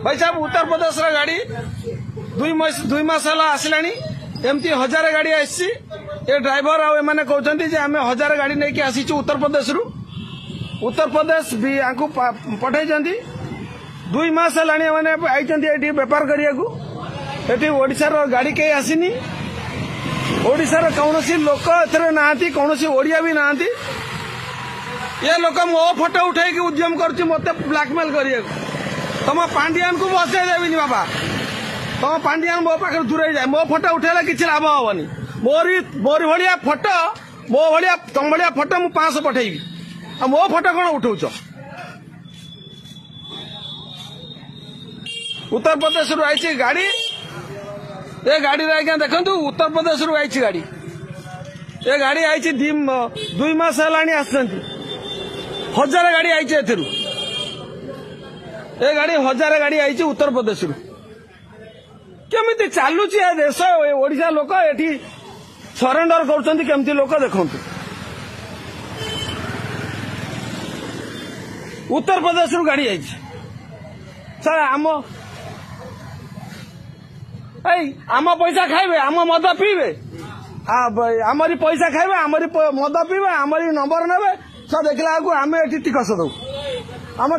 भाई साहब उत्तर प्रदेश गाड़ी दुई मास आसला एमती 1000 गाड़ी आसी ड्राइवर आने कहते आम 1000 गाड़ी नहीं आसीचु उत्तर प्रदेश उत्तर प्रदेश भी आपको पठे 2 मास है बेपार करने ओडिशार गाड़ी कहीं आसीनी ओडिशार कौन लोक ए ना कौन ओडिया भी ना ये लोक मो फोटो उठे उद्यम कर मत ब्लैकमेल कर तुम पांडियान को बसई देवी बाबा तुम पांडियान मो पाखे दूर जाए मो फोटो उठेला किसी लाभ हेनी मोरी भाया फोटो मो भाया तुम भाया फोटो मु 500 पठेबी आ मो फोटो कौन उठाऊच उत्तर प्रदेश आई गाड़ी ये गाड़ी आज्ञा देखु उत्तर प्रदेश आई गाड़ी ये गाड़ी आई 2 मास है आस 1000 गाड़ी आई ए गाड़ी 1000 गाड़ी आई उत्तर प्रदेश केमी चलुची देश ओडिशा लोक एठी सरेंडर करमती लोक देखु उत्तर प्रदेश गाड़ी आई सर आम पैसा खाइबे आम मद पीबे आमरी पैसा खाइबे आमरी मद पीबे आमरी नंबर नेबे सब देखला आम एठी टिकस दऊ आम